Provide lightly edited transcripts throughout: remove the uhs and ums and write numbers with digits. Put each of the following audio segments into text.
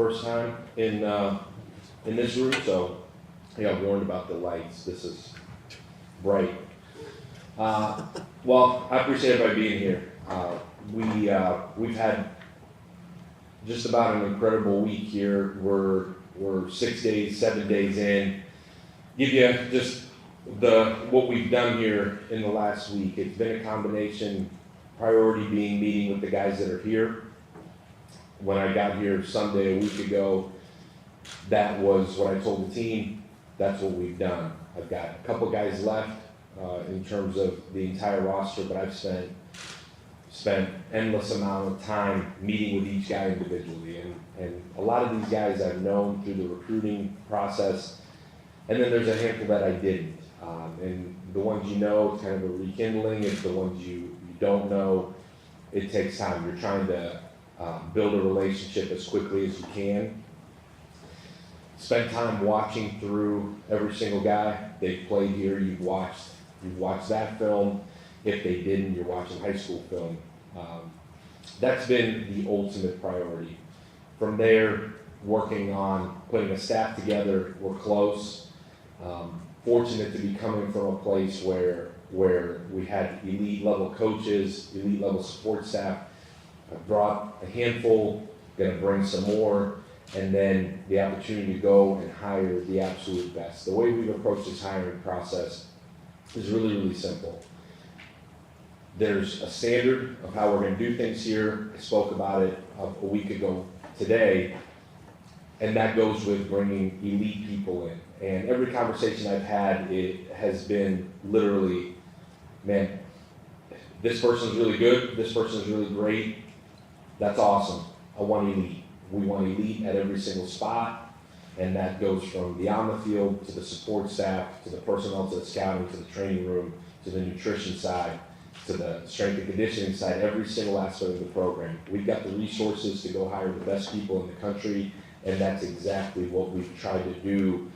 first time in this room, so I got warned about the lights. This is bright. Well, I appreciate everybody being here. We've had just about an incredible week here. We're 6 days, 7 days in. Give you just what we've done here in the last week. It's been a combination, priority being meeting with the guys that are here. When I got here Sunday a week ago, that was what I told the team. That's what we've done. I've got a couple guys left in terms of the entire roster, but I've spent endless amount of time meeting with each guy individually. And a lot of these guys I've known through the recruiting process, and then there's a handful that I didn't. And the ones you know, it's kind of a rekindling. It's the ones you don't know, it takes time. You're trying to build a relationship as quickly as you can. Spend time watching through every single guy. They've played here, you've watched that film. If they didn't, you're watching high school film. That's been the ultimate priority. From there, working on putting a staff together, we're close. Fortunate to be coming from a place where we had elite level coaches, elite level support staff. I've brought a handful, gonna bring some more, and then the opportunity to go and hire the absolute best. The way we've approached this hiring process is really, really simple. There's a standard of how we're gonna do things here. I spoke about it a week ago today, and that goes with bringing elite people in. And every conversation I've had, it has been literally, man, this person's really good, this person's really great, that's awesome. I want elite. We want elite at every single spot, and that goes from the on the field to the support staff, to the personnel, to the scouting, to the training room, to the nutrition side, to the strength and conditioning side, every single aspect of the program. We've got the resources to go hire the best people in the country, and that's exactly what we've tried to do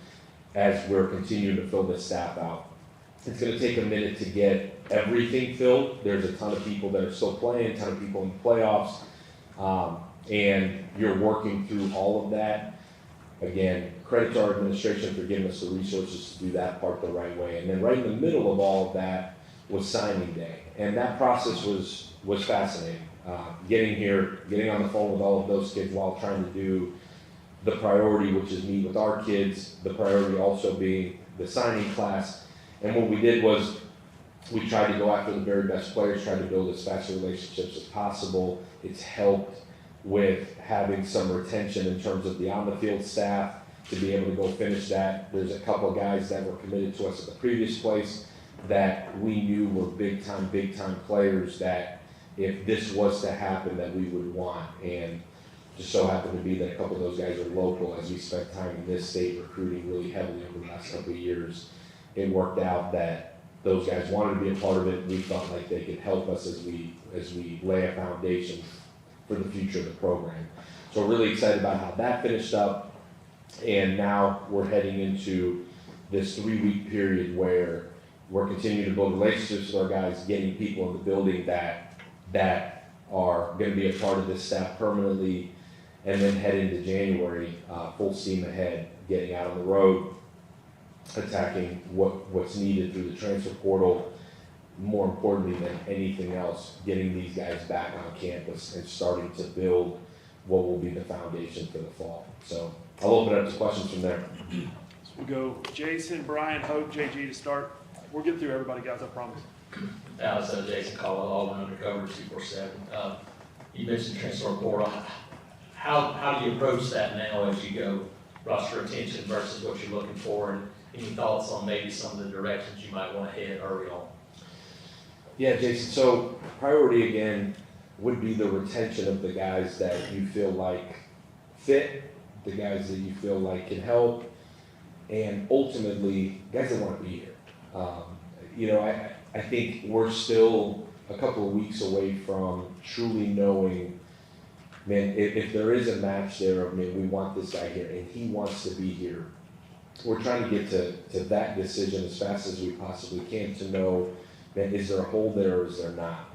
as we're continuing to fill this staff out. It's gonna take a minute to get everything filled. There's a ton of people that are still playing, a ton of people in the playoffs, and you're working through all of that. Again, credit to our administration for giving us the resources to do that part the right way. And then right in the middle of all of that was signing day. And that process was fascinating. Getting here, getting on the phone with all of those kids while trying to do the priority, which is meet with our kids, the priority also being the signing class. And what we did was we tried to go after the very best players, tried to build as fast relationships as possible. It's helped with having some retention in terms of the on-the-field staff to be able to go finish that. There's a couple of guys that were committed to us at the previous place that we knew were big-time players that if this was to happen that we would want. And just so happened to be that a couple of those guys are local. As we spent time in this state recruiting really heavily over the last couple of years, it worked out that those guys wanted to be a part of it. We felt like they could help us as we lay a foundation for the future of the program. So we're really excited about how that finished up. And now we're heading into this 3-week period where we're continuing to build relationships with our guys, getting people in the building that are going to be a part of this staff permanently, and then head into January, full steam ahead, getting out on the road, attacking what's needed through the transfer portal. More importantly than anything else, getting these guys back on campus and starting to build what will be the foundation for the fall. So I'll open it up to questions from there. So we'll go Jason, Brian, Hope, JG to start. We'll get through everybody, guys, I promise. Jason Caldwell, Auburn Undercover 247. You mentioned transfer portal. How do you approach that now as you go roster retention versus what you're looking for? And any thoughts on maybe some of the directions you might want to head early on? Yeah, Jason, so priority again would be the retention of the guys that you feel like fit, the guys that you feel like can help, and ultimately, guys that want to be here. I think we're still a couple of weeks away from truly knowing, man, if there is a match there of, man, we want this guy here, and he wants to be here. We're trying to get to that decision as fast as we possibly can to know, man, is there a hole there or is there not?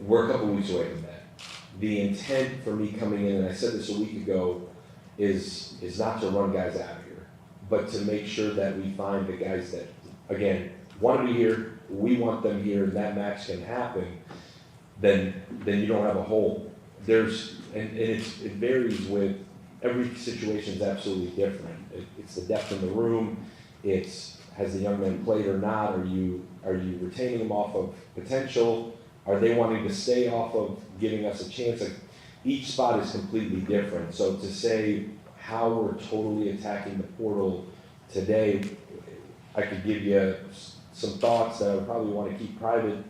We're a couple weeks away from that. the intent for me coming in, and I said this a week ago, is not to run guys out of here, but to make sure that we find the guys that, again, want to be here, we want them here, and that match can happen, then you don't have a hole. It varies with, every situation is absolutely different. It's the depth in the room, has the young man played or not, are you retaining them off of potential, are they wanting to stay off of giving us a chance? Like, each spot is completely different, so to say how we're totally attacking the portal today, I could give you some thoughts that I would probably want to keep private,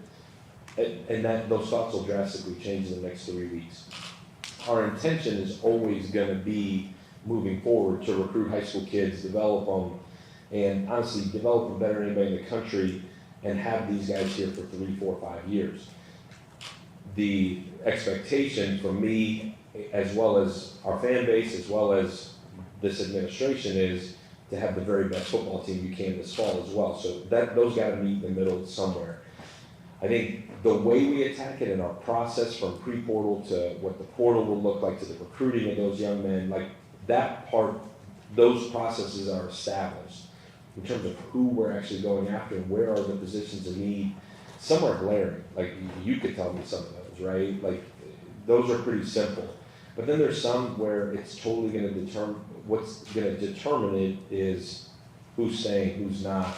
and that those thoughts will drastically change in the next 3 weeks. Our intention is always going to be moving forward to recruit high school kids, develop them, and honestly develop them better than anybody in the country, and have these guys here for 3, 4, 5 years. The expectation from me, as well as our fan base, as well as this administration, is to have the very best football team you can this fall as well. So those got to meet in the middle somewhere. I think the way we attack it in our process, from pre-portal to what the portal will look like, to the recruiting of those young men, like that part, those processes are established in terms of who we're actually going after and where are the positions of need. Some are glaring, like you could tell me some of those, right? Like those are pretty simple. But then there's some where it's totally going to determine, what's going to determine it is who's staying, who's not.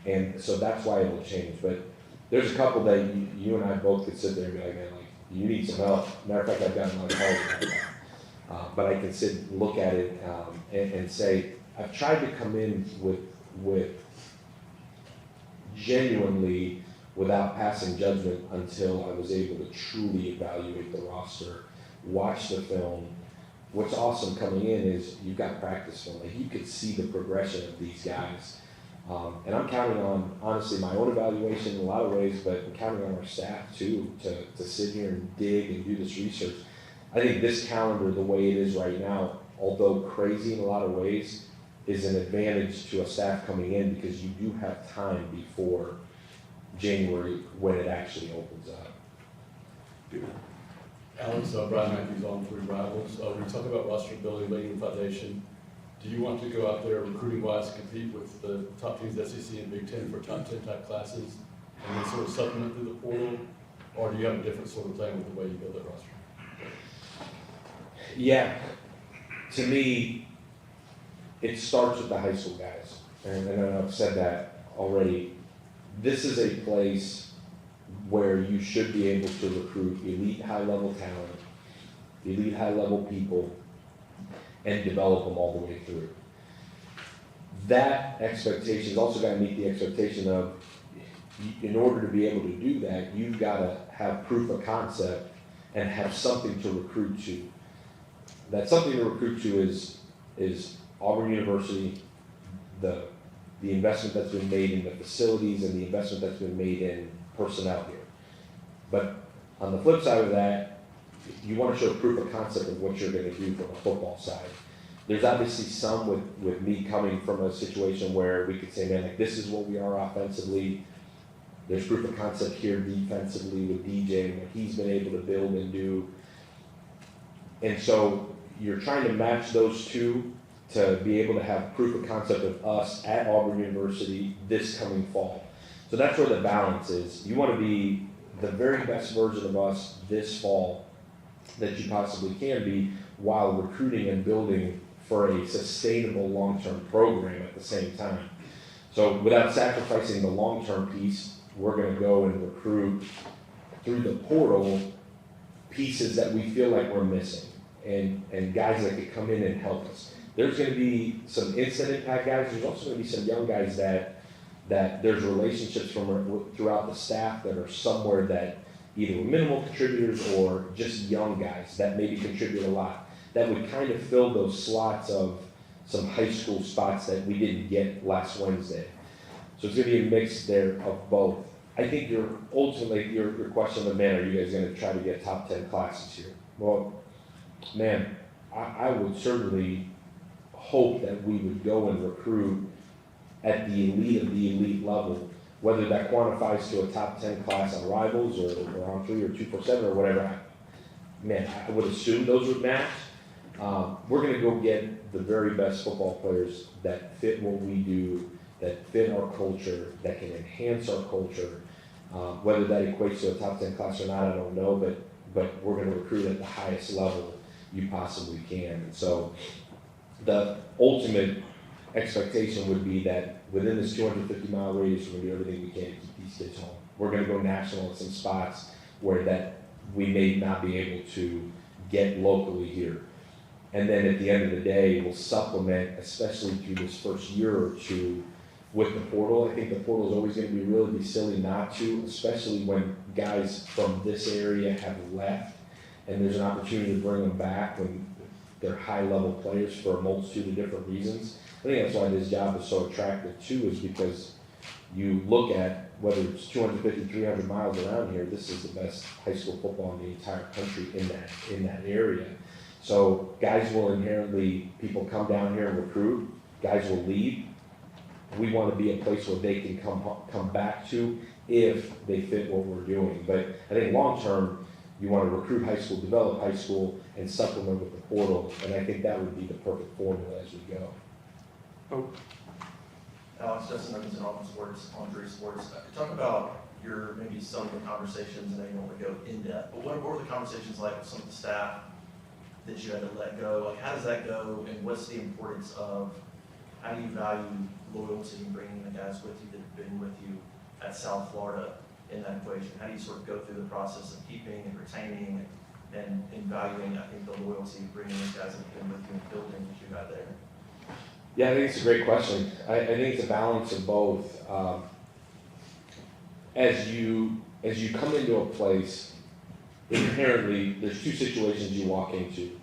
And so that's why it'll change. But there's a couple that you and I both could sit there and be like, man, like, you need some help. Matter of fact, I've gotten a lot of calls about that. But I can sit and look at it and say, I've tried to come in with genuinely, without passing judgment, until I was able to truly evaluate the roster, watch the film. What's awesome coming in is you've got practice film. Like, you could see the progression of these guys. And I'm counting on, honestly, my own evaluation in a lot of ways, but I'm counting on our staff too, to sit here and dig and do this research. I think this calendar, the way it is right now, although crazy in a lot of ways, is an advantage to a staff coming in, because you do have time before January when it actually opens up. Alex, Brian Matthews on 3 Rivals. When you talk about roster building, laying the foundation, do you want to go out there recruiting-wise, compete with the top teams, SEC and Big Ten, for top 10 type classes, and then sort of supplement through the portal, or do you have a different sort of plan with the way you build that roster? Yeah, to me, it starts with the high school guys, and I've said that already. This is a place where you should be able to recruit elite high-level talent, elite high-level people, and develop them all the way through. That expectation has also got to meet the expectation of, in order to be able to do that, you've got to have proof of concept and have something to recruit to. That something to recruit to is Auburn University, the investment that's been made in the facilities and the investment that's been made in personnel here. But on the flip side of that, you want to show proof of concept of what you're going to do from a football side. There's obviously some with me coming from a situation where we could say, man, like, this is what we are offensively. There's proof of concept here defensively with DJ and what he's been able to build and do. And so you're trying to match those two to be able to have proof of concept of us at Auburn University this coming fall. So that's where the balance is. You want to be the very best version of us this fall that you possibly can be, while recruiting and building for a sustainable long-term program at the same time. So without sacrificing the long-term piece, we're going to go and recruit through the portal pieces that we feel like we're missing, and guys that could come in and help us. There's going to be some instant impact guys. There's also going to be some young guys that there's relationships from throughout the staff that are somewhere that either were minimal contributors or just young guys that maybe contribute a lot, that would kind of fill those slots of some high school spots that we didn't get last Wednesday. So it's going to be a mix there of both. I think your question of, man, are you guys going to try to get top 10 classes here? Well, man, I would certainly hope that we would go and recruit at the elite level, whether that quantifies to a top 10 class on Rivals or on 3 or 247 or whatever. man, I would assume those would match. We're going to go get the very best football players that fit what we do, that fit our culture, that can enhance our culture. Whether that equates to a top 10 class or not, I don't know, but we're going to recruit at the highest level you possibly can. And so the ultimate expectation would be that within this 250-mile radius, we're going to do everything we can to keep these kids home. We're going to go national in some spots where that we may not be able to get locally here. And then at the end of the day, we'll supplement, especially through this first year or two, with the portal. I think the portal is always going to be silly not to, especially when guys from this area have left and there's an opportunity to bring them back when they're high-level players for a multitude of different reasons. I think that's why this job is so attractive too, is because you look at whether it's 250, 300 miles around here, this is the best high school football in the entire country in that area. So guys will inherently, people come down here and recruit, guys will leave. We want to be a place where they can come back to if they fit what we're doing. But I think long term, you want to recruit high school, develop high school, and supplement with the portal. And I think that would be the perfect formula as we go. Oh, Alex, Justin Evans and Auburn Sports, Andre Sports. Talk about your, maybe some of the conversations, and I don't want to go in depth, but what were the conversations like with some of the staff that you had to let go? Like, how does that go, and what's the importance of, how do you value loyalty and bringing the guys with you that have been with you at South Florida in that equation? How do you sort of go through the process of keeping and retaining and valuing, I think, the loyalty of bringing those guys that have been with you and building what you got there? Yeah, I think it's a great question. I think it's a balance of both. As you come into a place, inherently, there's two situations you walk into,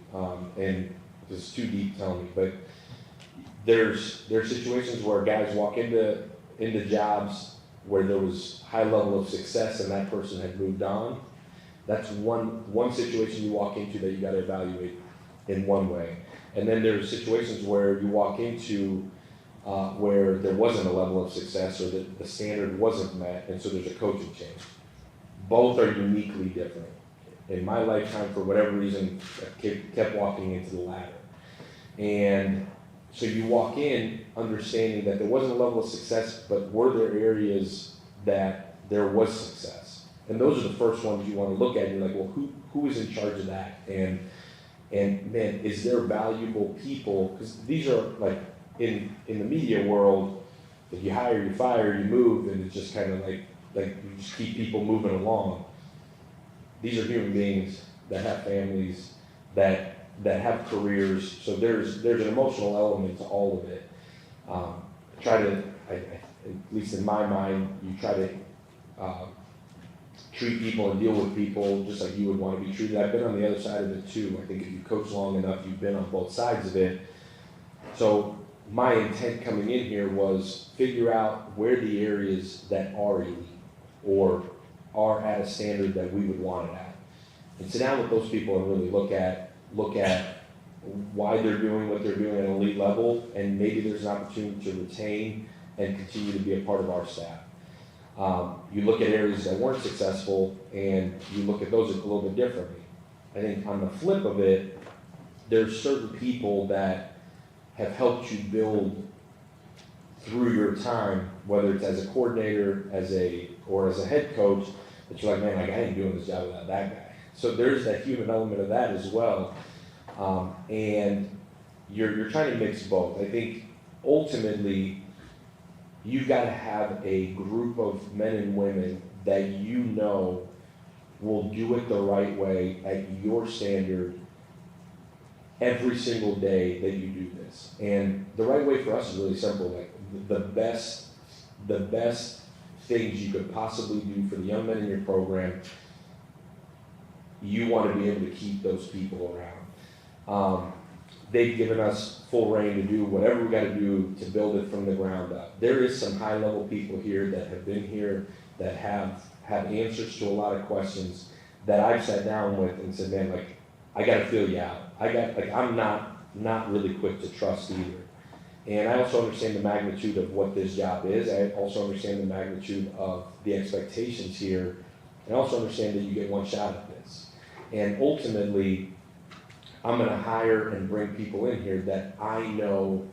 and this is too deep, tell me, but there's situations where guys walk into jobs where there was high level of success and that person had moved on. That's one situation you walk into that you got to evaluate in one way. And then there's situations where you walk into where there wasn't a level of success or the standard wasn't met, and so there's a coaching change. Both are uniquely different. In my lifetime, for whatever reason, I kept walking into the latter. And so you walk in understanding that there wasn't a level of success, but were there areas that there was success? And those are the first ones you want to look at. And you're like, well, who is in charge of that? And man, is there valuable people? Because these are like in the media world, if you hire, you fire, you move, and it's just kind of like you just keep people moving along. These are human beings that have families, that have careers. So there's an emotional element to all of it. At least in my mind, you try to treat people and deal with people just like you would want to be treated. I've been on the other side of it too. I think if you coach long enough, you've been on both sides of it. So my intent coming in here was figure out where the areas that are elite or are at a standard that we would want it at. And sit down with those people and really look at why they're doing what they're doing at an elite level, and maybe there's an opportunity to retain and continue to be a part of our staff. You look at areas that weren't successful, and you look at those a little bit differently. I think on the flip of it, there's certain people that have helped you build through your time, whether it's as a coordinator, or as a head coach, that you're like, man, I ain't doing this job without that guy. So there's that human element of that as well. And you're trying to mix both. I think ultimately, you've got to have a group of men and women that you know will do it the right way at your standard every single day that you do this. And the right way for us is really simple. Like the best things you could possibly do for the young men in your program, you want to be able to keep those people around. They've given us full reign to do whatever we got to do to build it from the ground up. There is some high-level people here that have been here that have answers to a lot of questions that I've sat down with and said, man, like, I got to feel you out. I'm not really quick to trust either. And I also understand the magnitude of what this job is. I also understand the magnitude of the expectations here. And I also understand that you get one shot at this. And ultimately, I'm gonna hire and bring people in here that I know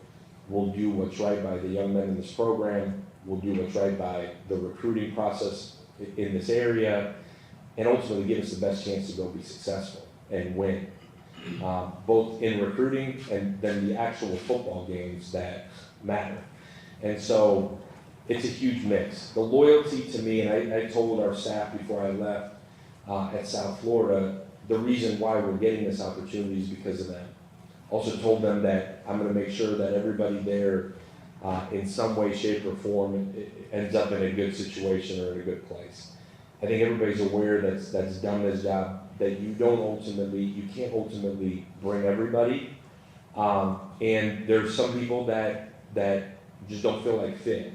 will do what's right by the young men in this program, will do what's right by the recruiting process in this area, and ultimately give us the best chance to go be successful and win. Both in recruiting and then the actual football games that matter. And so it's a huge mix. The loyalty to me, and I told our staff before I left at South Florida, the reason why we're getting this opportunity is because of them. Also told them that I'm going to make sure that everybody there in some way, shape, or form ends up in a good situation or in a good place. I think everybody's aware that's done this job, that you can't ultimately bring everybody. And there's some people that just don't feel like fit.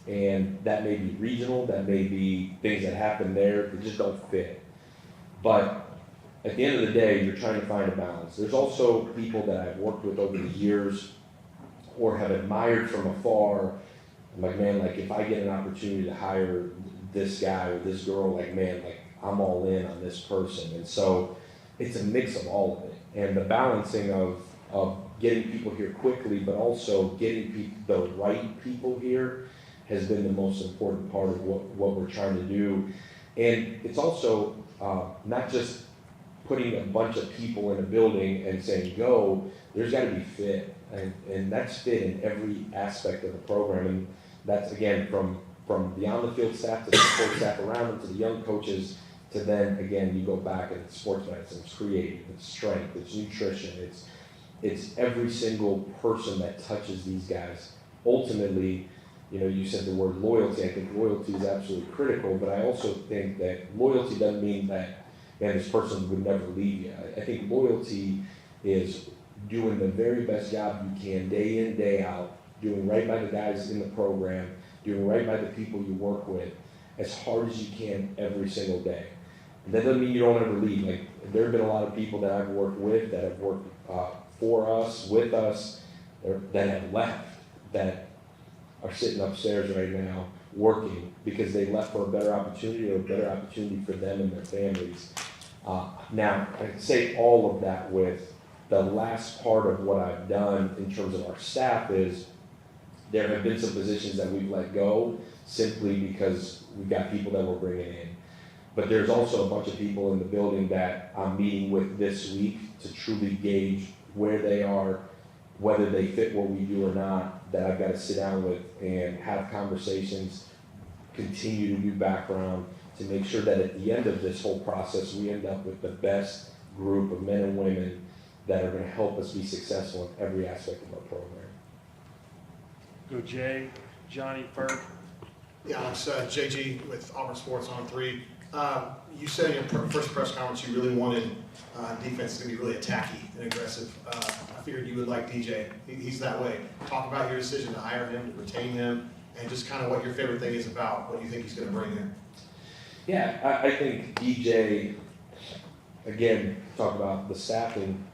And that may be regional, that may be things that happen there that just don't fit. But at the end of the day, you're trying to find a balance. There's also people that I've worked with over the years or have admired from afar. I'm like, man, like if I get an opportunity to hire this guy or this girl, like, man, like I'm all in on this person. And so it's a mix of all of it. And the balancing of getting people here quickly, but also getting the right people here has been the most important part of what we're trying to do. And it's also not just putting a bunch of people in a building and saying, go, there's gotta be fit. And that's fit in every aspect of the program. And that's, again, from the on-the-field staff to the support staff around them, to the young coaches, to then, again, you go back and it's sports medicine, it's creative, it's strength, it's nutrition, it's every single person that touches these guys. Ultimately, you said the word loyalty. I think loyalty is absolutely critical, but I also think that loyalty doesn't mean that, man, this person would never leave you. I think loyalty is doing the very best job you can day in, day out, doing right by the guys in the program, doing right by the people you work with as hard as you can every single day. And that doesn't mean you don't ever leave. Like, there have been a lot of people that I've worked with, that have worked for us, with us, that have left, that are sitting upstairs right now working because they left for a better opportunity or a better opportunity for them and their families. Now, I can say all of that with the last part of what I've done in terms of our staff is there have been some positions that we've let go simply because we've got people that we're bringing in. But there's also a bunch of people in the building that I'm meeting with this week to truly gauge where they are, whether they fit what we do or not, that I've got to sit down with and have conversations, continue to do background, to make sure that at the end of this whole process, we end up with the best group of men and women that are going to help us be successful in every aspect of our program. Go Jay, Johnny, Ferg. Yeah, Alex, JG with Auburn Sports on 3. You said in your first press conference you really wanted defense to be really attacky and aggressive. I figured you would like DJ. He's that way. Talk about your decision to hire him, to retain him, and just kind of what your favorite thing is about, what you think he's going to bring in. Yeah, I think DJ, again, talk about the staffing.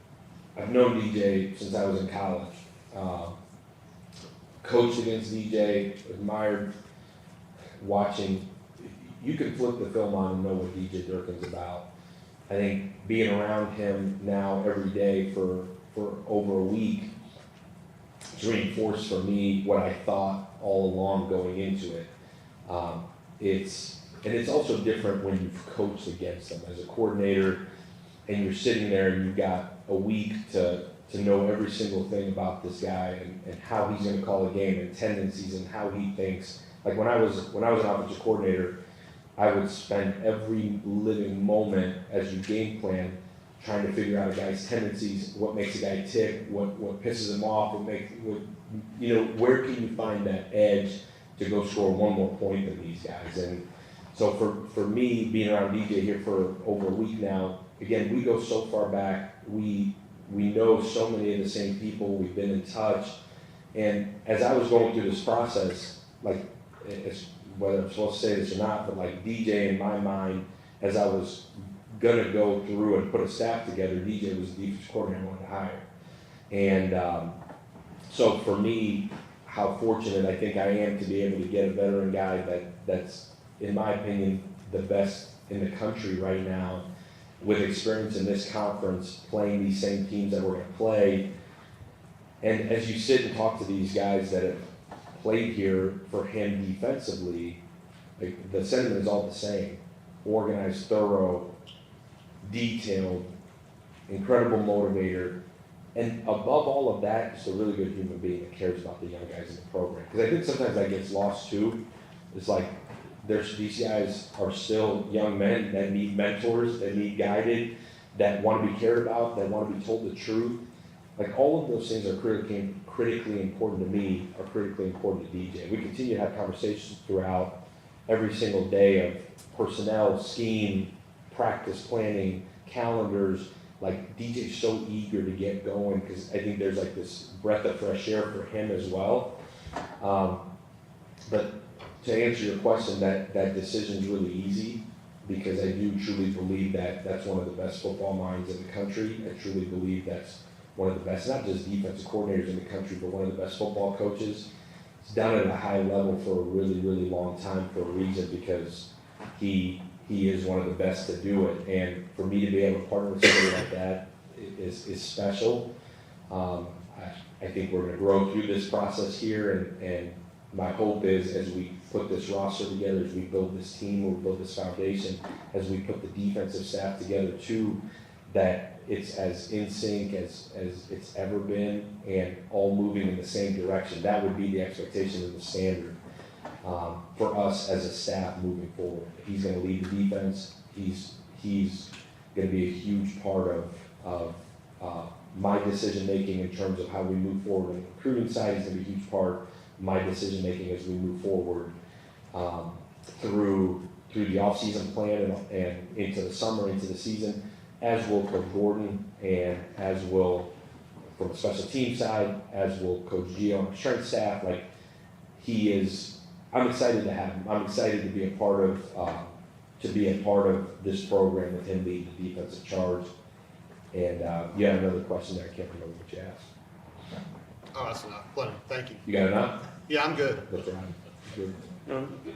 I've known DJ since I was in college. Coached against DJ, admired watching. You can flip the film on and know what DJ Durkin's about. I think being around him now every day for over a week, it's reinforced for me what I thought all along going into it. It's also different when you've coached against them as a coordinator, and you're sitting there and you've got a week to know every single thing about this guy and how he's going to call a game and tendencies and how he thinks. Like when I was an offensive coordinator, I would spend every living moment as you game plan trying to figure out a guy's tendencies, what makes a guy tick, what pisses him off, where can you find that edge to go score one more point than these guys. And so for me, being around DJ here for over a week now, again, we go so far back, we know so many of the same people, we've been in touch, and as I was going through this process, like, whether I'm supposed to say this or not, but like DJ in my mind, as I was gonna go through and put a staff together, DJ was the defensive coordinator I wanted to hire. And so for me, how fortunate I think I am to be able to get a veteran guy that's, in my opinion, the best in the country right now, with experience in this conference, playing these same teams that we're going to play. And as you sit and talk to these guys that have played here for him defensively, like, the sentiment is all the same: organized, thorough, detailed, incredible motivator, and above all of that, just a really good human being that cares about the young guys in the program. Because I think sometimes that gets lost too. It's like these guys are still young men that need mentors, that need guided, that want to be cared about, that want to be told the truth. Like, all of those things are critically important to me, are critically important to DJ. We continue to have conversations throughout every single day of personnel, scheme, practice planning, calendars. Like, DJ's so eager to get going because I think there's like this breath of fresh air for him as well. But to answer your question, that decision is really easy because I do truly believe that that's one of the best football minds in the country. I truly believe that's one of the best, not just defensive coordinators in the country, but one of the best football coaches. He's done it at a high level for a really, really long time for a reason, because he is one of the best to do it. And for me to be able to partner with somebody like that is special. I think we're going to grow through this process here, and my hope is, as we put this roster together, as we build this team, we build this foundation, as we put the defensive staff together too, that it's as in sync as it's ever been, and all moving in the same direction. That would be the expectation and the standard for us as a staff moving forward. He's going to lead the defense. He's going to be a huge part of my decision making in terms of how we move forward. On the recruiting side, he's going to be a huge part of my decision making as we move forward through the off-season plan and into the summer, into the season, as will Coach Gordon, and as will, from the special team side, as will Coach Gio on the strength staff. Like, he is, I'm excited to have him. I'm excited to be a part of this program with him leading the defensive charge. And you had another question there. I can't remember what you asked. Oh, that's enough. Plenty. Thank you. You got enough? Yeah, I'm good. That's right. Good.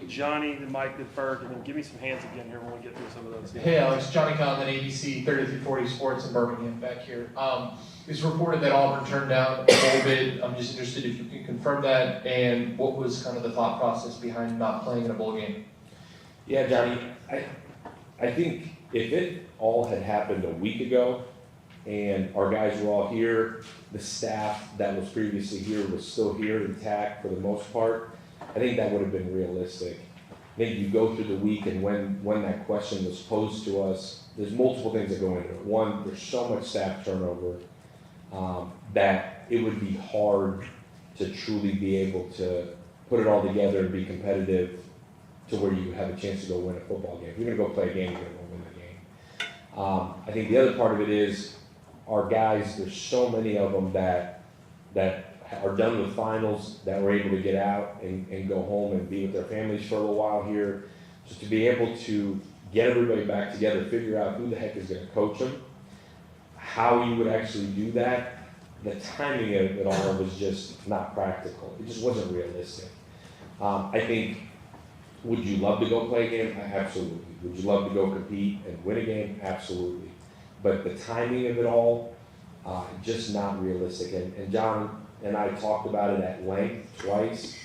Johnny, then Mike, then Ferg, and then give me some hands again here when we get through some of those. Hey Alex, Johnny Conlon, ABC 3340 Sports in Birmingham back here. It's reported that Auburn turned down a bowl bid. I'm just interested if you can confirm that, and what was kind of the thought process behind not playing in a bowl game? Yeah, Johnny, I think if it all had happened a week ago and our guys were all here, the staff that was previously here was still here intact for the most part, I think that would have been realistic. I think you go through the week, and when that question was posed to us, there's multiple things that go into it. One, there's so much staff turnover that it would be hard to truly be able to put it all together and be competitive to where you have a chance to go win a football game. If you're going to go play a game, you're going to go win the game. I think the other part of it is our guys, there's so many of them that are done with finals, that were able to get out and go home and be with their families for a little while here. So to be able to get everybody back together, figure out who the heck is going to coach them, how you would actually do that, the timing of it all was just not practical. It just wasn't realistic. I think, would you love to go play a game? Absolutely. Would you love to go compete and win a game? Absolutely. But the timing of it all, just not realistic. And John and I talked about it at length twice,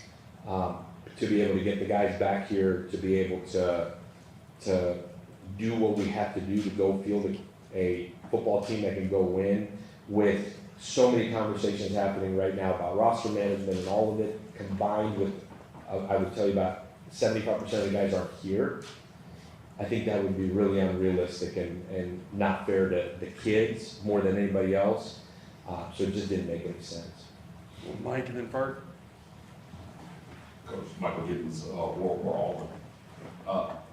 to be able to get the guys back here, to be able to do what we have to do to go field a football team that can go win, with so many conversations happening right now about roster management and all of it, combined with, I would tell you, about 75% of the guys aren't here. I think that would be really unrealistic and not fair to the kids more than anybody else. So it just didn't make any sense. Mike, and then Ferg. Coach Michael Gibbons, Auburn.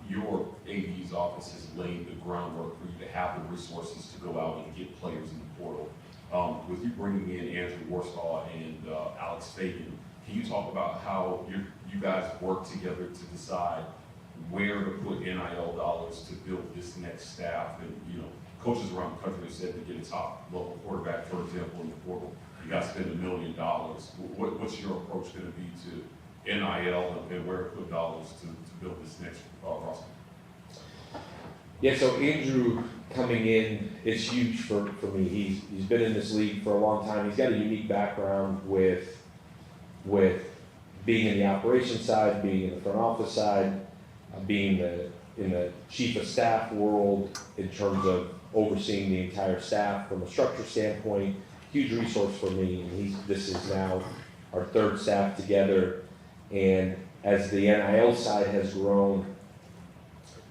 Your AD's office has laid the groundwork for you to have the resources to go out and get players in the portal. With you bringing in Andrew Warsaw and Alex Fagan, can you talk about how you guys work together to decide where to put NIL dollars to build this next staff? And coaches around the country have said to get a top local quarterback, for example, in the portal, you got to spend $1 million. What's your approach going to be to NIL and where to put dollars to build this next roster? Yeah, so Andrew coming in is huge for me. He's been in this league for a long time. He's got a unique background with being in the operations side, being in the front office side, being in the chief of staff world in terms of overseeing the entire staff from a structure standpoint. Huge resource for me, and this is now our third staff together. And as the NIL side has grown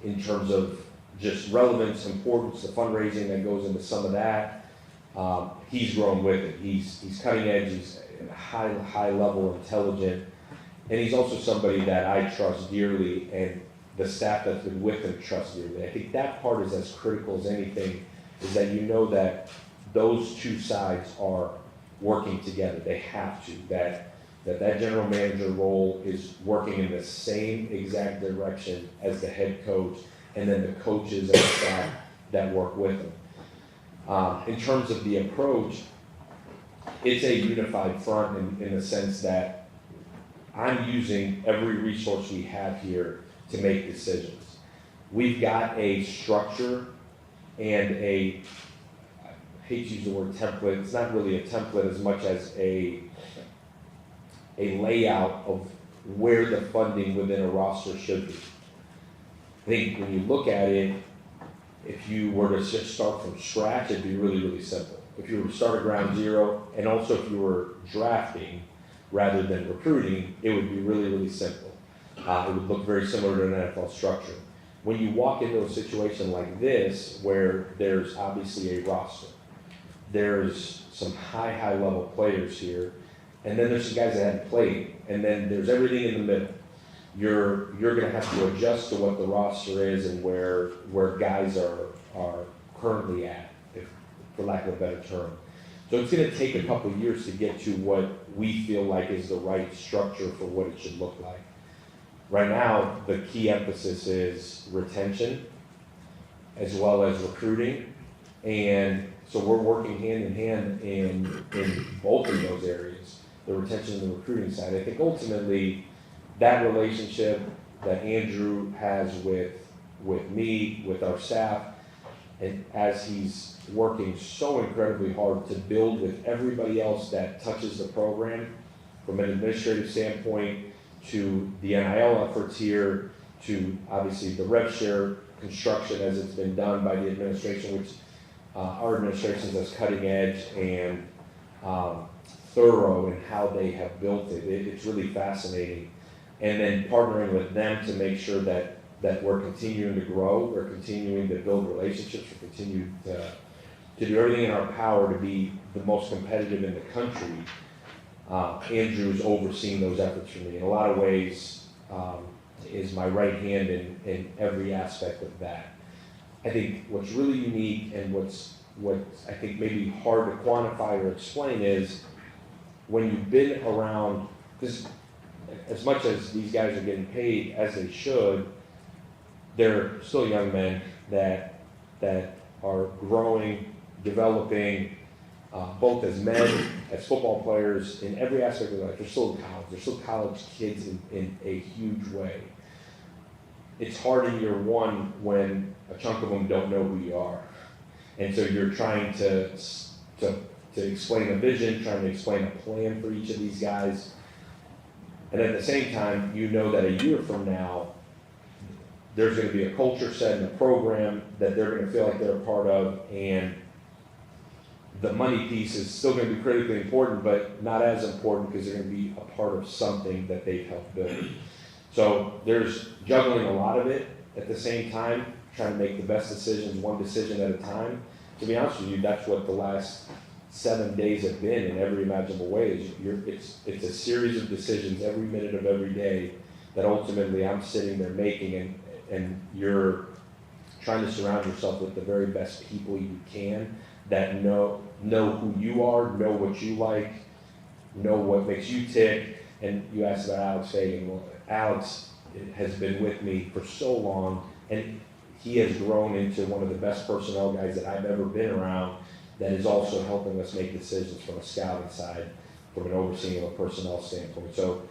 in terms of just relevance, importance, the fundraising that goes into some of that, he's grown with it. He's cutting edge, he's high level intelligent, and he's also somebody that I trust dearly, and the staff that's been with him trust dearly. I think that part is as critical as anything, is that you know that those two sides are working together. They have to. That general manager role is working in the same exact direction as the head coach, and then the coaches and the staff that work with them. In terms of the approach, it's a unified front in the sense that I'm using every resource we have here to make decisions. We've got a structure and I hate to use the word template, it's not really a template as much as a layout of where the funding within a roster should be. I think when you look at it, if you were to just start from scratch, it'd be really, really simple. If you were to start at ground zero, and also if you were drafting rather than recruiting, it would be really, really simple. It would look very similar to an NFL structure. When you walk into a situation like this, where there's obviously a roster, there's some high level players here, and then there's some guys that haven't played, and then there's everything in the middle. You're gonna have to adjust to what the roster is and where guys are currently at, for lack of a better term. So it's gonna take a couple of years to get to what we feel like is the right structure for what it should look like. Right now, the key emphasis is retention as well as recruiting, and so we're working hand in hand in both of those areas, the retention and the recruiting side. I think ultimately that relationship that Andrew has with me, with our staff, and as he's working so incredibly hard to build with everybody else that touches the program, from an administrative standpoint to the NIL efforts here, to obviously the rev share construction as it's been done by the administration, which our administration is cutting edge and thorough in how they have built it. It's really fascinating. And then partnering with them to make sure that we're continuing to grow, we're continuing to build relationships, we're continuing to do everything in our power to be the most competitive in the country. Andrew's overseeing those efforts for me. In a lot of ways, is my right hand in every aspect of that. I think what's really unique and what I think maybe hard to quantify or explain is when you've been around, because as much as these guys are getting paid as they should, they're still young men that are growing, developing, both as men, as football players, in every aspect of their life. They're still in college. They're still college kids in a huge way. It's hard in year one when a chunk of them don't know who you are. And so you're trying to explain a vision, trying to explain a plan for each of these guys. And at the same time, you know that a year from now, there's going to be a culture set in a program that they're going to feel like they're a part of, and the money piece is still going to be critically important, but not as important because they're going to be a part of something that they've helped build. So there's juggling a lot of it at the same time, trying to make the best decisions, one decision at a time. To be honest with you, that's what the last 7 days have been in every imaginable way. It's a series of decisions every minute of every day that ultimately I'm sitting there making, and you're trying to surround yourself with the very best people you can that know who you are, know what you like, know what makes you tick. And you asked about Alex Fagan. Well, Alex has been with me for so long, and he has grown into one of the best personnel guys that I've ever been around, that is also helping us make decisions from a scouting side, from an overseeing of a personnel standpoint. So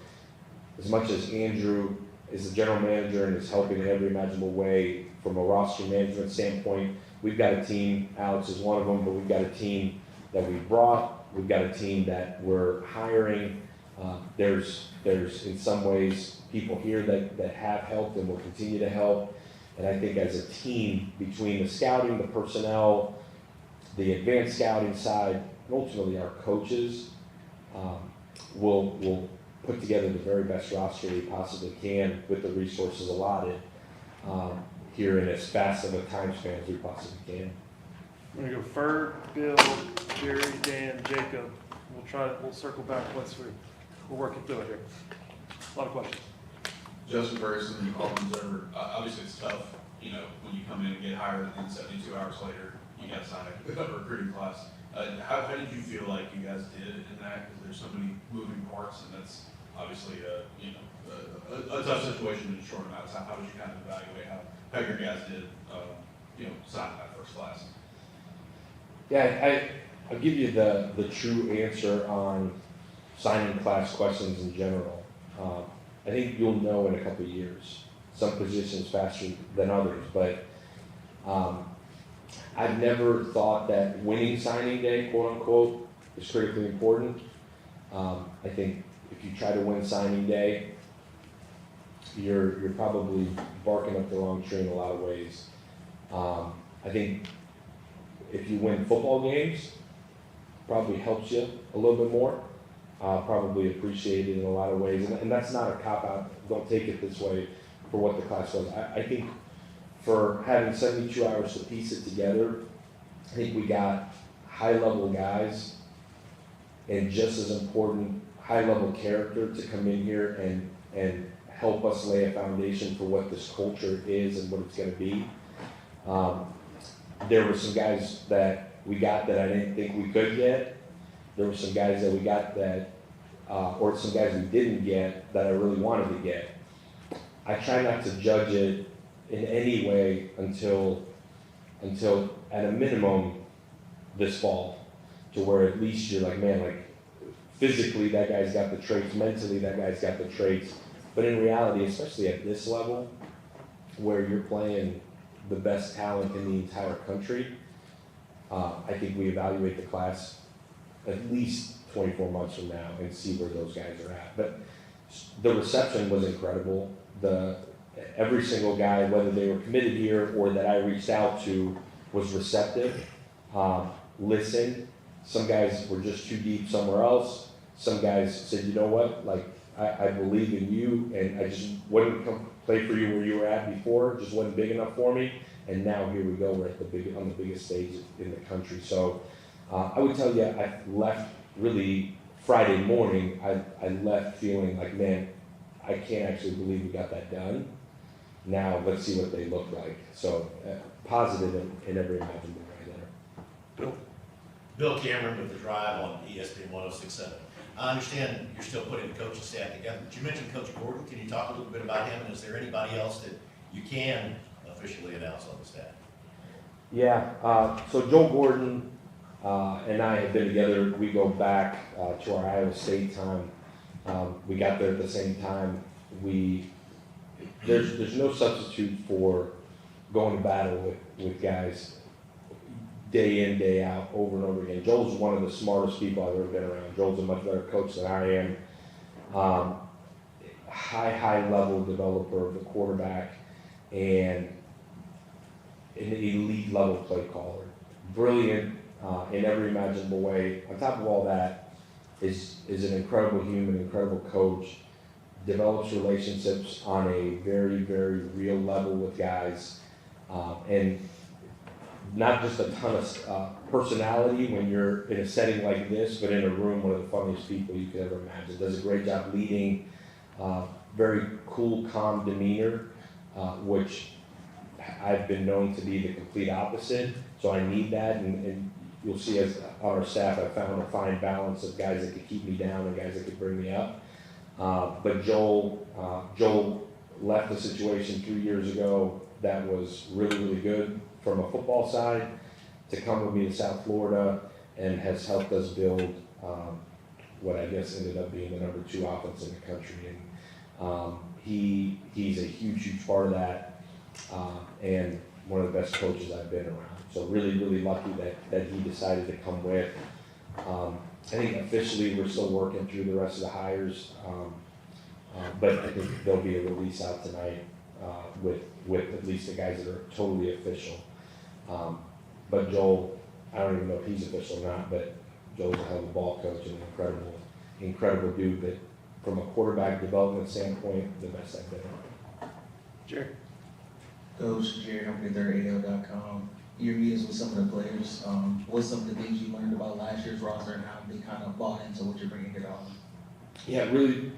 as much as Andrew is the general manager and is helping in every imaginable way, from a roster management standpoint, we've got a team, Alex is one of them, but we've got a team that we brought, we've got a team that we're hiring. There's in some ways people here that have helped and will continue to help. And I think as a team, between the scouting, the personnel, the advanced scouting side, and ultimately our coaches, will put together the very best roster we possibly can with the resources allotted here in as fast of a time span as we possibly can. I'm gonna go Ferg, Bill, Jerry, Dan, Jacob. We'll circle back once we're working through it here. A lot of questions. Justin Ferguson, Auburn Observer. Obviously, it's tough, you know, when you come in and get hired and then 72 hours later, you got to sign a recruiting class. How did you feel like you guys did in that? Because there's so many moving parts, and that's obviously a tough situation in a short amount of time. How did you kind of evaluate how your guys did, sign that first class? Yeah, I'll give you the true answer on signing class questions in general. I think you'll know in a couple of years, some positions faster than others, but I've never thought that winning signing day, quote unquote, is critically important. I think if you try to win signing day, you're probably barking up the wrong tree in a lot of ways. I think if you win football games, probably helps you a little bit more. Probably appreciated in a lot of ways, and that's not a cop-out. Don't take it this way for what the class was. I think for having 72 hours to piece it together, I think we got high-level guys and just as important, high-level character to come in here and help us lay a foundation for what this culture is and what it's going to be. There were some guys that we got that I didn't think we could get. There were some guys that we got that, or some guys we didn't get that I really wanted to get. I try not to judge it in any way until at a minimum this fall, to where at least you're like, man, like physically that guy's got the traits, mentally that guy's got the traits. But in reality, especially at this level, where you're playing the best talent in the entire country, I think we evaluate the class at least 24 months from now and see where those guys are at. But the reception was incredible. Every single guy, whether they were committed here or that I reached out to, was receptive, listened. Some guys were just too deep somewhere else. Some guys said, you know what, like, I believe in you, and I just wouldn't come play for you where you were at before, just wasn't big enough for me. And now here we go, we're at on the biggest stage in the country. So I would tell you, I left really Friday morning, I left feeling like, man, I can't actually believe we got that done. Now let's see what they look like. So positive in every imaginable way there. Bill Cameron with The Drive on ESPN 1067. I understand you're still putting the coaching staff together, but you mentioned Coach Gordon. Can you talk a little bit about him, and is there anybody else that you can officially announce on the staff? Yeah, so Joe Gordon and I have been together. We go back to our Iowa State time. We got there at the same time. There's no substitute for going to battle with guys day in, day out, over and over again. Joel's one of the smartest people I've ever been around. Joel's a much better coach than I am. High level developer of the quarterback and an elite level play caller. Brilliant in every imaginable way. On top of all that is an incredible human, incredible coach. Develops relationships on a very, very real level with guys. And not just a ton of personality when you're in a setting like this, but in a room, one of the funniest people you could ever imagine. Does a great job leading, very cool, calm demeanor, which I've been known to be the complete opposite. So I need that, and you'll see as on our staff, I found a fine balance of guys that could keep me down and guys that could bring me up. But Joel left the situation 3 years ago that was really, really good from a football side to come with me to South Florida and has helped us build what I guess ended up being the number 2 offense in the country. And he's a huge part of that. and one of the best coaches I've been around. So really, really lucky that he decided to come with. I think officially we're still working through the rest of the hires, but I think there'll be a release out tonight with at least the guys that are totally official. But Joel, I don't even know if he's official or not, but Joel's a hell of a ball coach and an incredible dude. But from a quarterback development standpoint, the best I've been around. Jerry? Coach Jerry, I'm with AO.com. Your meetings with some of the players, what's some of the things you learned about last year's roster and how they kind of bought into what you're bringing it on? Yeah, really,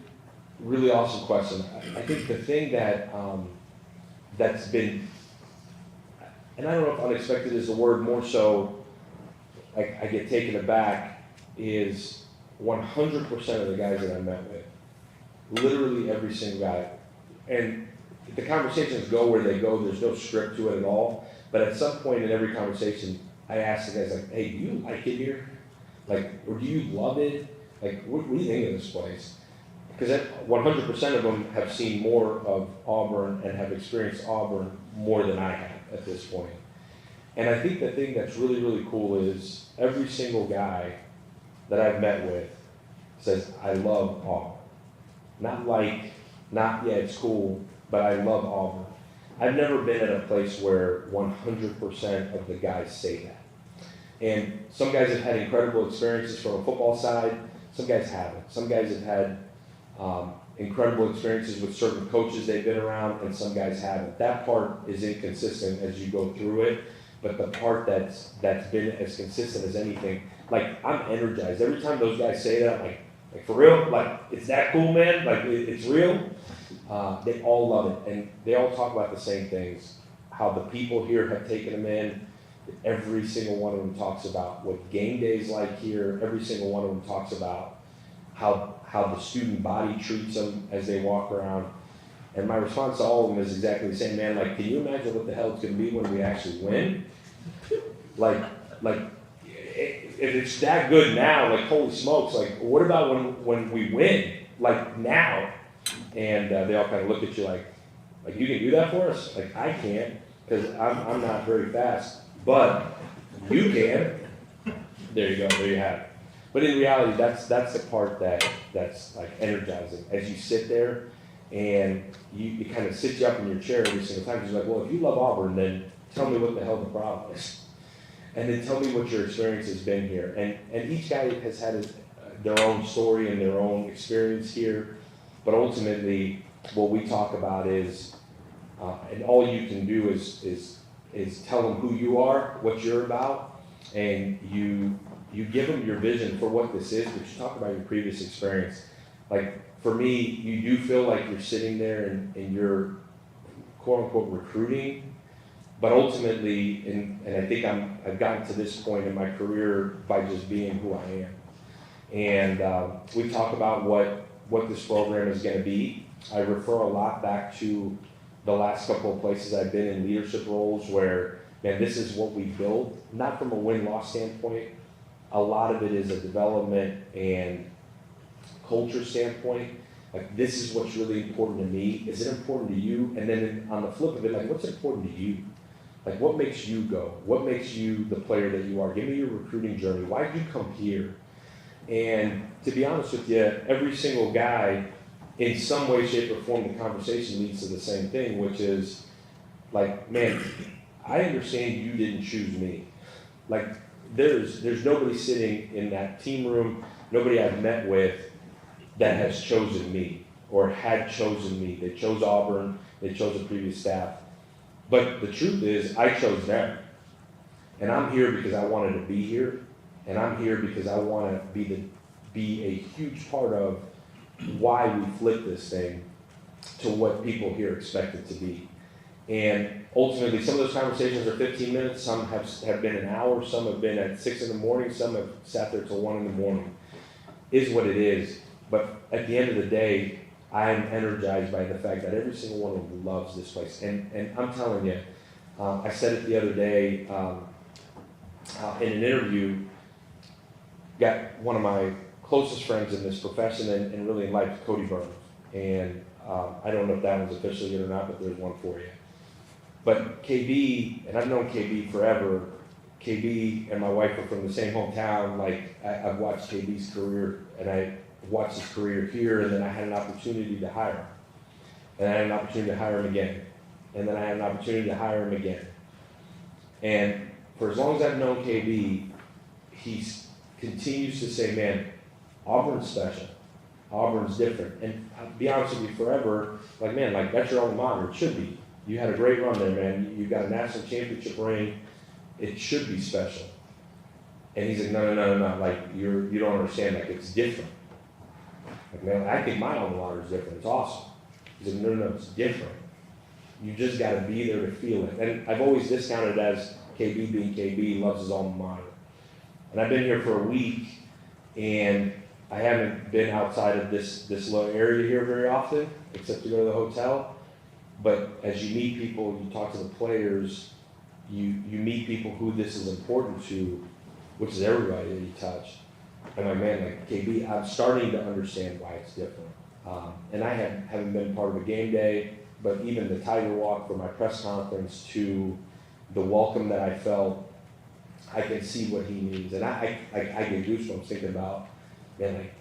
really awesome question. I think the thing that that's been, and I don't know if unexpected is the word, more so I get taken aback, is 100% of the guys that I met with, literally every single guy, and the conversations go where they go, there's no script to it at all, but at some point in every conversation, I ask the guys, like, hey, do you like it here? Like, or do you love it? Like, what do you think of this place? Because 100% of them have seen more of Auburn and have experienced Auburn more than I have at this point. And I think the thing that's really, really cool is every single guy that I've met with says, I love Auburn. Not, yeah, it's cool, but I love Auburn. I've never been at a place where 100% of the guys say that. And some guys have had incredible experiences from a football side, some guys haven't. Some guys have had incredible experiences with certain coaches they've been around, and some guys haven't. That part is inconsistent as you go through it, but the part that's been as consistent as anything, like, I'm energized. Every time those guys say that, I'm like for real? Like, it's that cool, man? Like, it's real? They all love it, and they all talk about the same things. How the people here have taken them in. Every single one of them talks about what game day's like here. Every single one of them talks about how the student body treats them as they walk around. And my response to all of them is exactly the same, man. Like, can you imagine what the hell it's going to be when we actually win? Like, if it's that good now, like, holy smokes, like, what about when we win? Like, now? And they all kind of look at you like you can do that for us? Like, I can't, because I'm not very fast, but you can. There you go, there you have it. But in reality, that's the part that's like energizing. As you sit there and it kind of sits you up in your chair every single time, because you're like, well, if you love Auburn, then tell me what the hell the problem is. And then tell me what your experience has been here. And each guy has had their own story and their own experience here. But ultimately, what we talk about is, and all you can do is tell them who you are, what you're about, and you give them your vision for what this is, but you talk about your previous experience. Like, for me, you do feel like you're sitting there and you're, quote unquote, recruiting, but ultimately, and I think I've gotten to this point in my career by just being who I am. And we talk about what this program is going to be. I refer a lot back to the last couple of places I've been in leadership roles where, man, this is what we build, not from a win-loss standpoint. A lot of it is a development and culture standpoint. Like, this is what's really important to me. Is it important to you? And then on the flip of it, like, what's important to you? Like, what makes you go? What makes you the player that you are? Give me your recruiting journey. Why did you come here? And to be honest with you, every single guy, in some way, shape, or form, the conversation leads to the same thing, which is, like, man, I understand you didn't choose me. Like, there's nobody sitting in that team room, nobody I've met with that has chosen me or had chosen me. They chose Auburn, they chose the previous staff. But the truth is, I chose them. And I'm here because I wanted to be here. And I'm here because I want to be a huge part of why we flip this thing to what people here expect it to be. And ultimately, some of those conversations are 15 minutes, some have been an hour, some have been at 6 in the morning, some have sat there till 1 in the morning. Is what it is. But at the end of the day, I'm energized by the fact that every single one of them loves this place. And I'm telling you, I said it the other day in an interview, got one of my closest friends in this profession and really in life, Cody Burns. And I don't know if that one's officially it or not, but there's one for you. But KB, and I've known KB forever, KB and my wife are from the same hometown. Like, I've watched KB's career, and I watched his career here, and then I had an opportunity to hire him. And I had an opportunity to hire him again. And then I had an opportunity to hire him again. And for as long as I've known KB, he continues to say, man, Auburn's special. Auburn's different. And I'll be honest with you, forever, like, man, like, that's your alma mater. It should be. You had a great run there, man. You got a national championship ring. It should be special. And he's like, no. Like, you don't understand. Like, it's different. Like, man, I think my alma mater is different. It's awesome. He's like, no, it's different. You just got to be there to feel it. And I've always discounted it as KB being KB, loves his alma mater. And I've been here for a week, and I haven't been outside of this little area here very often, except to go to the hotel. But as you meet people, you talk to the players, you meet people who this is important to, which is everybody that you touch. And like, man, like, KB, I'm starting to understand why it's different. And I haven't been part of a game day, but even the Tiger Walk for my press conference to the welcome that I felt, I can see what he means. And I get goosebumps thinking about, man, like,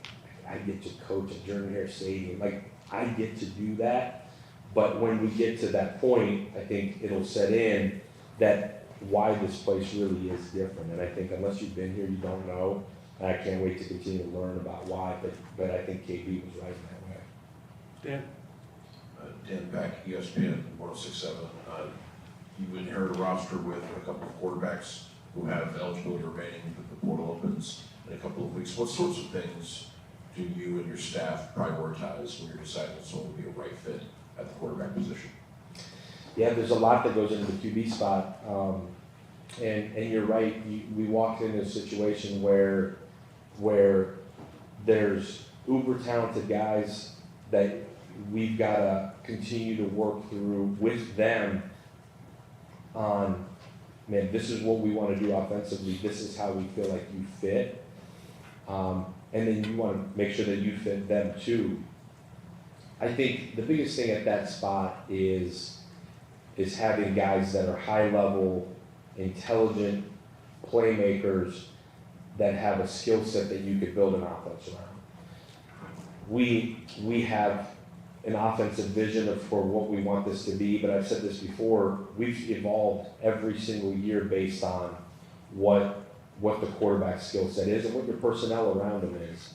I get to coach at Jordan Hare Stadium. Like, I get to do that. But when we get to that point, I think it'll set in that why this place really is different. And I think unless you've been here, you don't know. And I can't wait to continue to learn about why. But I think KB was right in that way. Dan? Dan Beck, ESPN 106.7. You inherit a roster with a couple of quarterbacks who have eligibility remaining, the portal opens in a couple of weeks. What sorts of things do you and your staff prioritize when you're deciding if someone would be a right fit at the quarterback position? Yeah, there's a lot that goes into the QB spot. And you're right, we walked into a situation where there's uber talented guys that we've got to continue to work through with them on, man, this is what we want to do offensively. This is how we feel like you fit. And then you want to make sure that you fit them too. I think the biggest thing at that spot is having guys that are high level, intelligent playmakers that have a skill set that you could build an offense around. We have an offensive vision for what we want this to be, but I've said this before, we've evolved every single year based on what the quarterback skill set is and what your personnel around him is.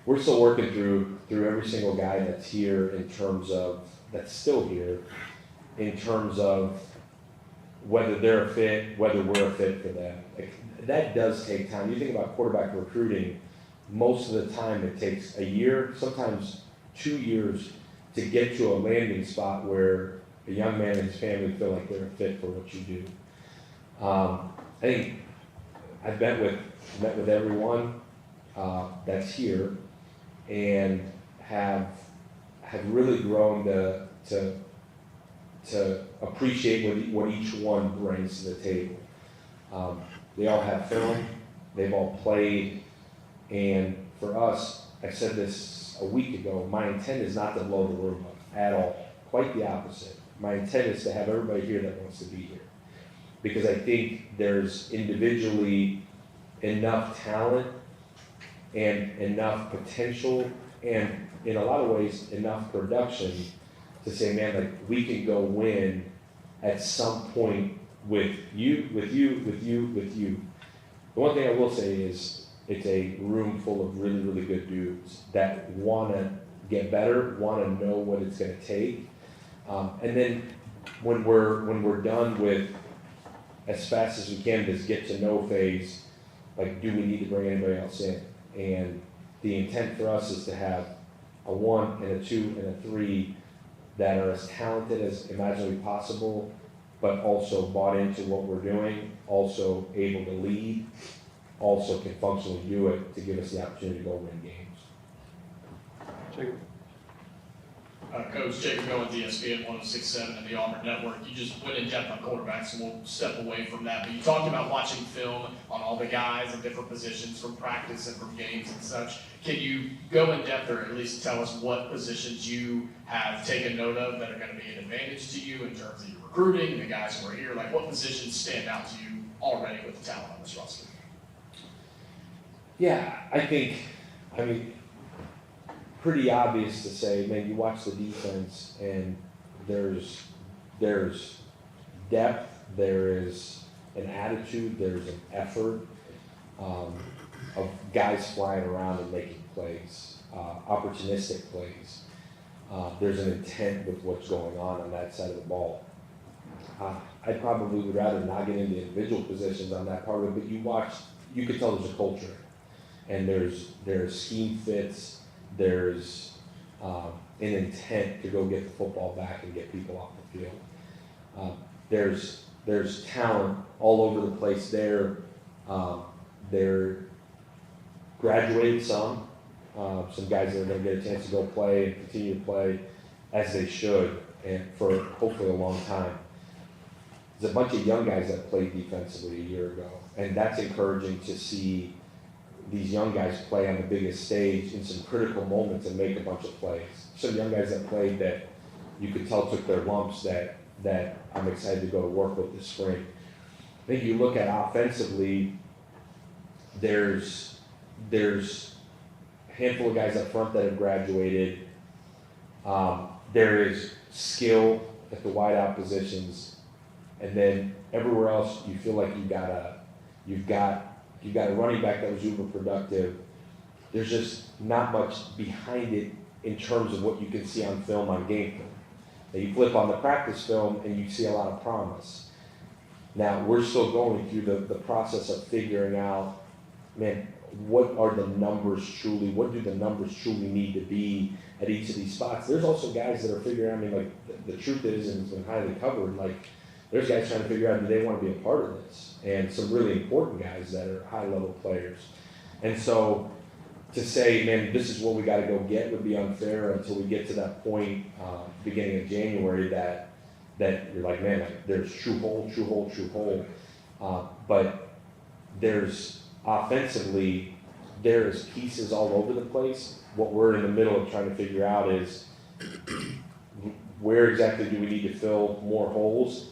We're still working through every single guy that's here in terms of, that's still here, in terms of whether they're a fit, whether we're a fit for them. Like, that does take time. You think about quarterback recruiting, most of the time it takes a year, sometimes 2 years to get to a landing spot where a young man and his family feel like they're a fit for what you do. I think I've met with everyone that's here and have really grown to appreciate what each one brings to the table. They all have film, they've all played, and for us, I said this a week ago, my intent is not to blow the room up at all. Quite the opposite. My intent is to have everybody here that wants to be here. Because I think there's individually enough talent and enough potential and in a lot of ways enough production to say, man, like, we can go win at some point with you. The one thing I will say is it's a room full of really, really good dudes that want to get better, want to know what it's going to take. And then when we're done with as fast as we can this get to know phase, like, do we need to bring anybody else in? And the intent for us is to have a 1 and a 2 and a 3 that are as talented as imaginably possible, but also bought into what we're doing, also able to lead, also can functionally do it to give us the opportunity to go win games. Jacob? Coach Jacob going to ESPN 106.7 and the Auburn Network. You just went in depth on quarterbacks, and we'll step away from that. But you talked about watching film on all the guys in different positions from practice and from games and such. Can you go in depth, or at least tell us what positions you have taken note of that are going to be an advantage to you in terms of your recruiting, the guys who are here? Like, what positions stand out to you already with the talent on this roster? Yeah, I mean, pretty obvious to say, man, you watch the defense and there's depth, there is an attitude, there's an effort of guys flying around and making plays, opportunistic plays. There's an intent with what's going on that side of the ball. I probably would rather not get into individual positions on that part of it, but you could tell there's a culture. And there's scheme fits, there's an intent to go get the football back and get people off the field. There's talent all over the place there. They're graduated some guys that are going to get a chance to go play and continue to play as they should, and for hopefully a long time. There's a bunch of young guys that played defensively a year ago, and that's encouraging to see these young guys play on the biggest stage in some critical moments and make a bunch of plays. Some young guys that played that you could tell took their lumps that I'm excited to go to work with this spring. I think you look at offensively, there's a handful of guys up front that have graduated. There is skill at the wideout positions, and then everywhere else you feel like you've got a running back that was uber productive. There's just not much behind it in terms of what you can see on film on game film. Now you flip on the practice film and you see a lot of promise. Now we're still going through the process of figuring out, man, what do the numbers truly need to be at each of these spots. There's also guys that are figuring out, I mean, like the truth is, and it's been highly covered, like there's guys trying to figure out, do they want to be a part of this? And some really important guys that are high-level players. And so to say, man, this is what we got to go get would be unfair until we get to that point, beginning of January, that you're like, man, like, there's true hole. But there's offensively, there's pieces all over the place. What we're in the middle of trying to figure out is where exactly do we need to fill more holes?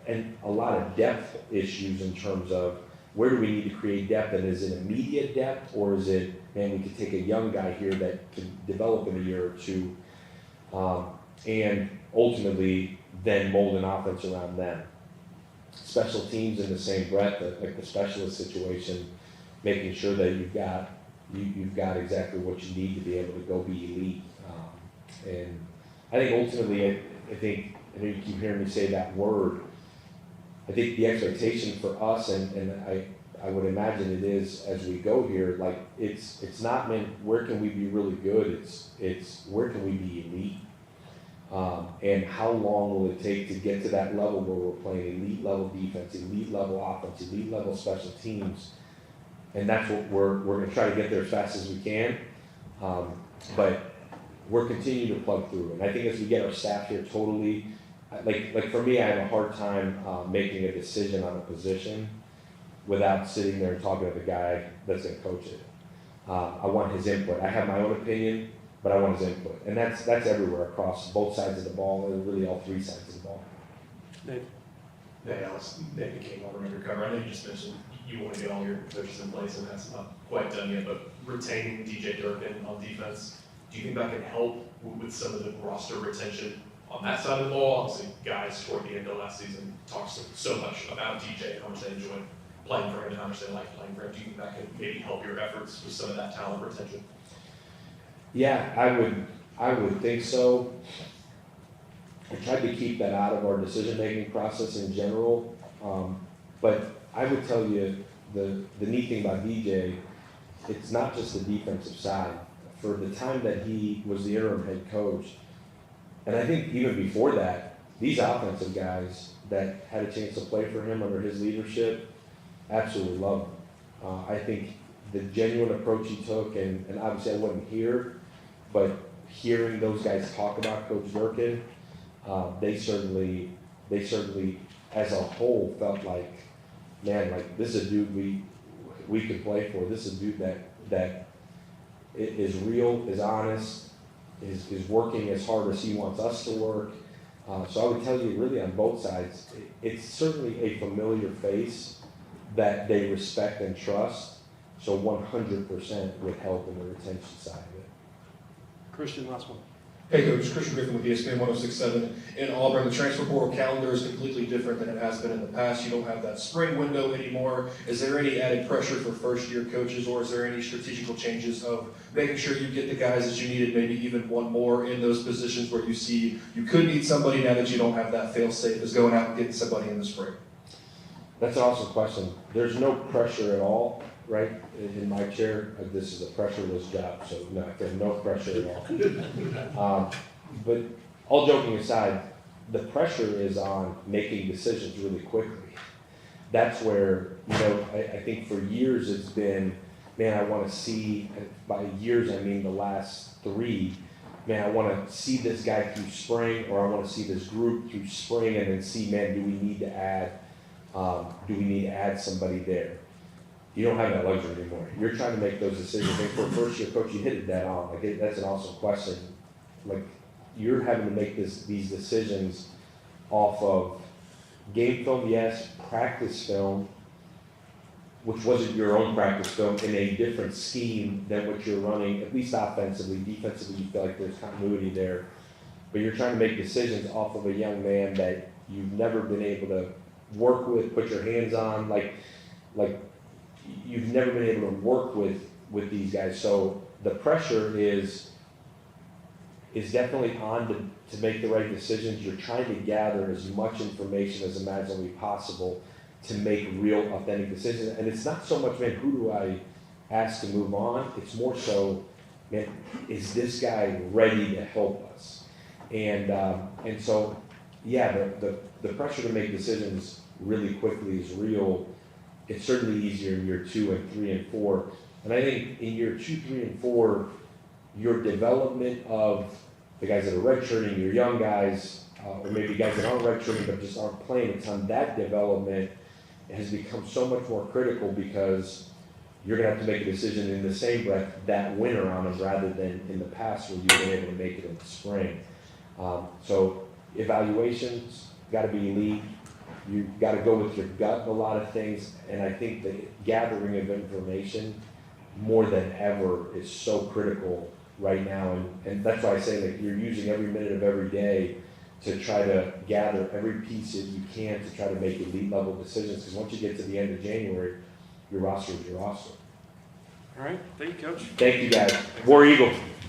And a lot of depth issues in terms of where do we need to create depth, and is it immediate depth, or is it, man, we could take a young guy here that can develop in a year or two, and ultimately then mold an offense around them. Special teams in the same breath, like the specialist situation, making sure that you've got exactly what you need to be able to go be elite. And I think ultimately, I know you keep hearing me say that word. I think the expectation for us, and I would imagine it is as we go here, like it's not meant where can we be really good, it's where can we be elite, and how long will it take to get to that level where we're playing elite level defense, elite level offense, elite level special teams, and that's what we're going to try to get there as fast as we can, but we're continuing to plug through, and I think as we get our staff here totally. Like for me, I have a hard time making a decision on a position without sitting there and talking to the guy that's going to coach it. I want his input. I have my own opinion, but I want his input, and that's everywhere across both sides of the ball, and really all three sides of the ball. Nate? Hey, Alex, Nate became Auburn undercover. I know you just mentioned you want to get all your coaches in place, and that's not quite done yet, but retaining DJ Durkin on defense, do you think that can help with some of the roster retention on that side of the ball? Obviously, guys toward the end of last season talked so much about DJ and how much they enjoyed playing for him and how much they liked playing for him. Do you think that could maybe help your efforts with some of that talent retention? Yeah, I would think so. I tried to keep that out of our decision-making process in general, but I would tell you the neat thing about DJ, it's not just the defensive side. For the time that he was the interim head coach, and I think even before that, these offensive guys that had a chance to play for him under his leadership absolutely loved him. I think the genuine approach he took, and obviously I wasn't here, but hearing those guys talk about Coach Durkin, they certainly, as a whole, felt like, man, like, this is a dude we could play for. This is a dude that is real, is honest, is working as hard as he wants us to work. So I would tell you, really, on both sides, it's certainly a familiar face that they respect and trust. So 100% would help in the retention side of it. Christian, last one. Hey Coach, Christian Griffin with ESPN 106.7. In Auburn, the transfer portal calendar is completely different than it has been in the past. You don't have that spring window anymore. Is there any added pressure for first-year coaches, or is there any strategical changes of making sure you get the guys that you needed, maybe even one more in those positions where you see you could need somebody now that you don't have that fail-safe as going out and getting somebody in the spring? That's an awesome question. There's no pressure at all, right, in my chair. This is a pressureless job, so no, there's no pressure at all. But all joking aside, the pressure is on making decisions really quickly. That's where, I think for years it's been, man, I want to see, by years I mean the last 3, man, I want to see this guy through spring, or I want to see this group through spring, and then see, man, do we need to add somebody there? You don't have that luxury anymore. You're trying to make those decisions. And for a first-year coach, you hit it dead on. Like, that's an awesome question. Like, you're having to make these decisions off of game film, yes, practice film, which wasn't your own practice film, in a different scheme than what you're running, at least offensively. Defensively, you feel like there's continuity there. But you're trying to make decisions off of a young man that you've never been able to work with, put your hands on, like you've never been able to work with these guys. So the pressure is definitely on to make the right decisions. You're trying to gather as much information as imaginably possible to make real, authentic decisions. And it's not so much, man, who do I ask to move on? It's more so, man, is this guy ready to help us? And so, yeah, the pressure to make decisions really quickly is real. It's certainly easier in year 2 and 3 and 4. And I think in year 2, 3, and 4, your development of the guys that are redshirting, your young guys, or maybe guys that aren't redshirting but just aren't playing, it's on that development has become so much more critical, because you're going to have to make a decision in the same breath that winter on them, rather than in the past where you've been able to make it in the spring. So evaluations got to be elite. You've got to go with your gut in a lot of things, and I think the gathering of information more than ever is so critical right now, and that's why I say that you're using every minute of every day to try to gather every piece that you can to try to make elite level decisions, because once you get to the end of January, your roster is your roster. All right, thank you, Coach. Thank you guys. War Eagle.